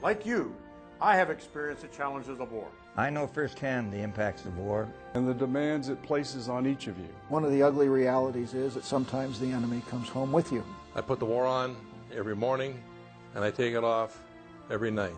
Like you, I have experienced the challenges of war. I know firsthand the impacts of war and the demands it places on each of you. One of the ugly realities is that sometimes the enemy comes home with you. I put the war on every morning, and I take it off every night.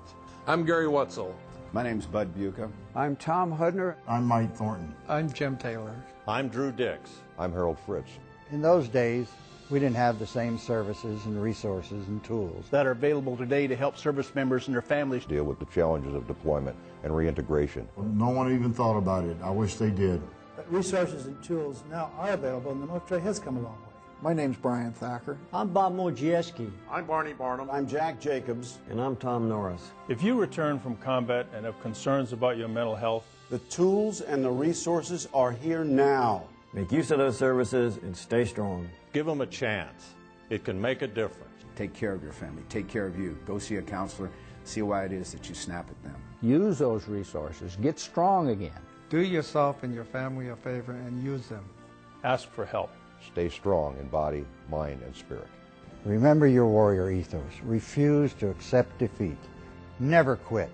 I'm Gary Wetzel. My name's Bud Buca. I'm Tom Hudner. I'm Mike Thornton. I'm Jim Taylor. I'm Drew Dix. I'm Harold Fritz. In those days, we didn't have the same services and resources and tools that are available today to help service members and their families deal with the challenges of deployment and reintegration. No one even thought about it. I wish they did. But resources and tools now are available, and the military has come a long way. My name's Brian Thacker. I'm Bob Mojieski. I'm Barney Barnum. I'm Jack Jacobs. And I'm Tom Norris. If you return from combat and have concerns about your mental health, the tools and the resources are here now. Make use of those services and stay strong. Give them a chance. It can make a difference. Take care of your family. Take care of you. Go see a counselor. See why it is that you snap at them. Use those resources. Get strong again. Do yourself and your family a favor and use them. Ask for help. Stay strong in body, mind, and spirit. Remember your warrior ethos. Refuse to accept defeat. Never quit.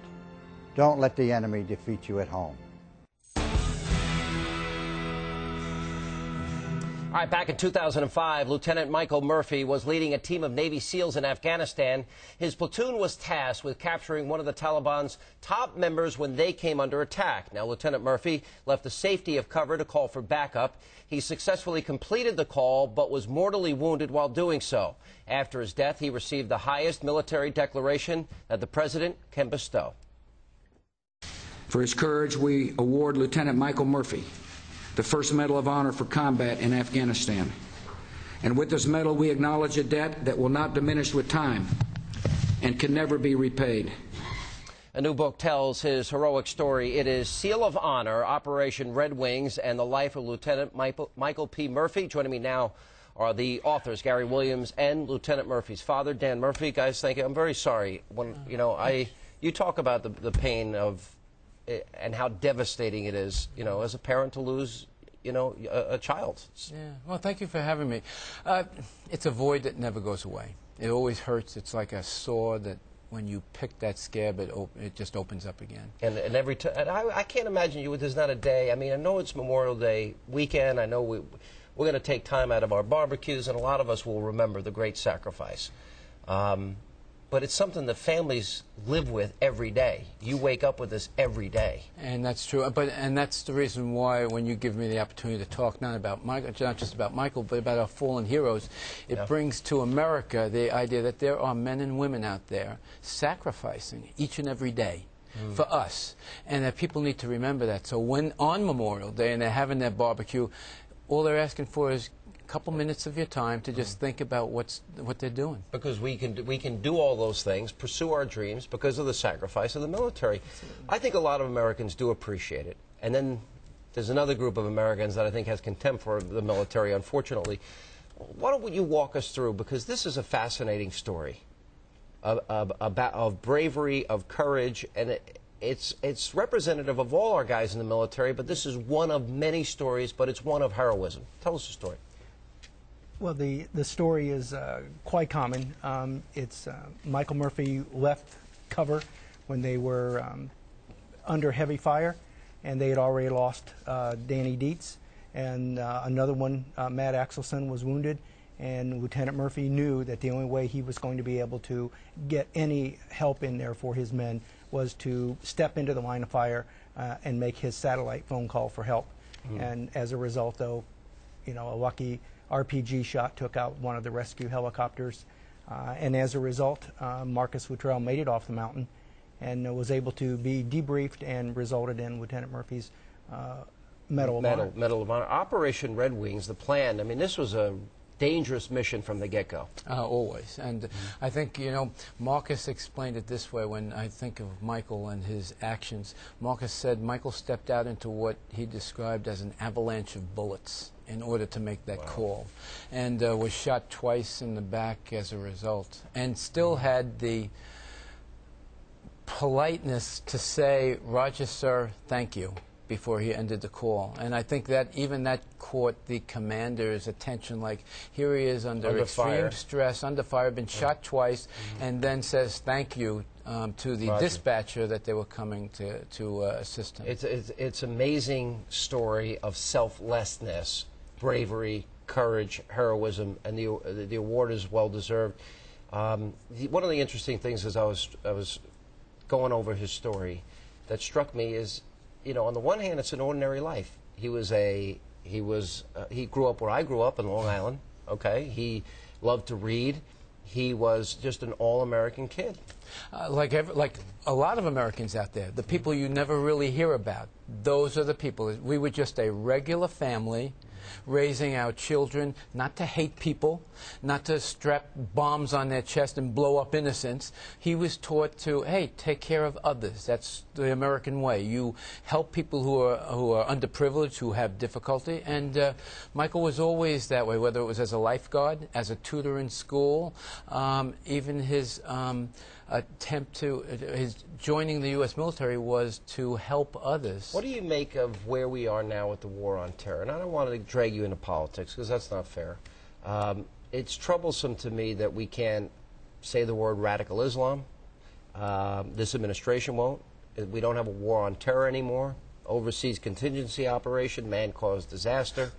Don't let the enemy defeat you at home. All right, back in 2005, Lieutenant Michael Murphy was leading a team of Navy SEALs in Afghanistan. His platoon was tasked with capturing one of the Taliban's top members when they came under attack. Now, Lieutenant Murphy left the safety of cover to call for backup. He successfully completed the call, but was mortally wounded while doing so. After his death, he received the highest military decoration that the President can bestow. For his courage, we award Lieutenant Michael Murphy the First Medal of Honor for combat in Afghanistan. And with this medal, we acknowledge a debt that will not diminish with time and can never be repaid. A new book tells his heroic story. It is Seal of Honor, Operation Red Wings, and the Life of Lieutenant Michael P. Murphy. Joining me now are the authors, Gary Williams and Lieutenant Murphy's father, Dan Murphy. Guys, thank you. I'm very sorry. When you talk about the pain of and how devastating it is, as a parent to lose, a child. Yeah. Well, thank you for having me. It's a void that never goes away. It always hurts. It's like a sore that when you pick that scab, it just opens up again. And every time, I can't imagine there's not a day. I mean, I know it's Memorial Day weekend. I know we're going to take time out of our barbecues, and a lot of us will remember the great sacrifice. But it's something that families live with every day. You wake up with this every day. And that's true. And that's the reason why when you give me the opportunity to talk not just about Michael, but about our fallen heroes, it brings to America the idea that there are men and women out there sacrificing each and every day for us. And that people need to remember that. So when on Memorial Day and they're having their barbecue, all they're asking for is couple minutes of your time to just think about what they're doing. Because we can do all those things, pursue our dreams because of the sacrifice of the military. Absolutely. I think a lot of Americans do appreciate it. And then there's another group of Americans that I think has contempt for the military, unfortunately. Why don't you walk us through, because this is a fascinating story of bravery, of courage, and it's representative of all our guys in the military, but this is one of many stories, but it's one of heroism. Tell us the story. Well, the story is quite common. It's Michael Murphy left cover when they were under heavy fire, and they had already lost Danny Dietz, and another one, Matt Axelson, was wounded, and Lieutenant Murphy knew that the only way he was going to be able to get any help in there for his men was to step into the line of fire and make his satellite phone call for help. And as a result, though, a lucky RPG shot took out one of the rescue helicopters, and as a result, Marcus Luttrell made it off the mountain and was able to be debriefed and resulted in Lieutenant Murphy's Medal of Honor. Medal of Honor. Operation Red Wings, the plan, I mean, this was a dangerous mission from the get-go. Always. And I think, Marcus explained it this way when I think of Michael and his actions. Marcus said Michael stepped out into what he described as an avalanche of bullets in order to make that call, and was shot twice in the back as a result, and still had the politeness to say, "Roger, sir, thank you," before he ended the call. And I think that even that caught the commander's attention. Like, here he is under extreme fire. stress, under fire, been shot twice, and then says thank you to the dispatcher that they were coming to assist him. It's amazing story of selflessness, bravery, courage, heroism, and the award is well deserved. One of the interesting things as I was going over his story that struck me is, you know, on the one hand, it's an ordinary life. He grew up where I grew up in Long Island. Okay, he loved to read. He was just an all-American kid. Like a lot of Americans out there, the people you never really hear about, those are the people. We were just a regular family raising our children not to hate people, not to strap bombs on their chest and blow up innocents. He was taught to, hey, take care of others. That's the American way. You help people who are underprivileged, who have difficulty. And Michael was always that way, whether it was as a lifeguard, as a tutor in school, even his attempt to, his joining the U.S. military was to help others. What do you make of where we are now with the war on terror? And I don't want to drag you into politics, because that's not fair. It's troublesome to me that we can't say the word radical Islam. This administration won't. We don't have a war on terror anymore. Overseas contingency operation, man-caused disaster.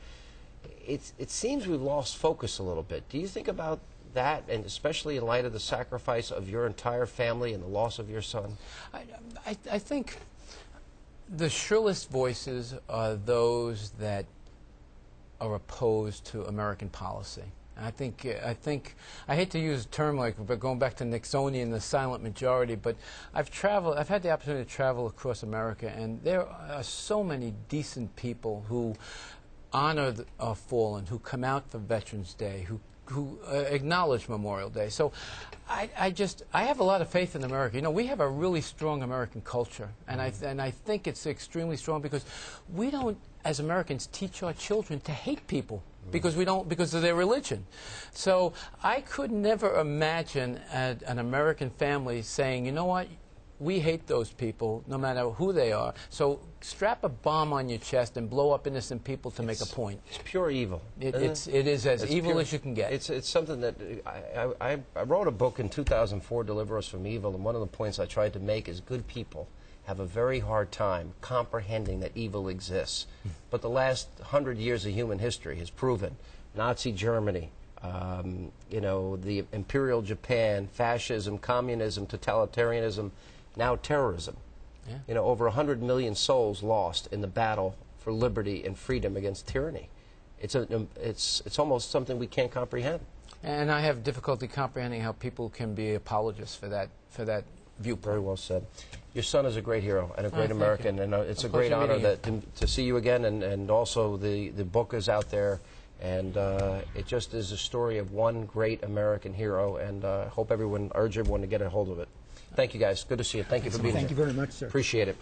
It seems we've lost focus a little bit. Do you think about that, and especially in light of the sacrifice of your entire family and the loss of your son? I think the shrillest voices are those that are opposed to American policy. I think I hate to use a term like, but going back to Nixonian, the silent majority, but I've had the opportunity to travel across America, and there are so many decent people who honor the fallen, who come out for Veterans Day, who acknowledge Memorial Day. So I have a lot of faith in America. You know, we have a really strong American culture, and I think it's extremely strong because we don't, as Americans, teach our children to hate people because of their religion. So I could never imagine an American family saying, you know what, we hate those people no matter who they are. So strap a bomb on your chest and blow up innocent people to make a point. It's pure evil. It is as evil as you can get. It's something that I wrote a book in 2004, Deliver Us from Evil, and one of the points I tried to make is good people have a very hard time comprehending that evil exists. But the last 100 years of human history has proven Nazi Germany, you know, the Imperial Japan, fascism, communism, totalitarianism, now terrorism. Yeah. You know, over 100 million souls lost in the battle for liberty and freedom against tyranny. It's almost something we can't comprehend. And I have difficulty comprehending how people can be apologists for that viewpoint. Very well said. Your son is a great hero and a great American, and it's a great pleasure honor meeting to see you again. And also the book is out there, and it just is a story of one great American hero. And urge everyone to get a hold of it. Thank you, guys. Good to see you. Thank you for being here. Thank you very much, sir. Appreciate it.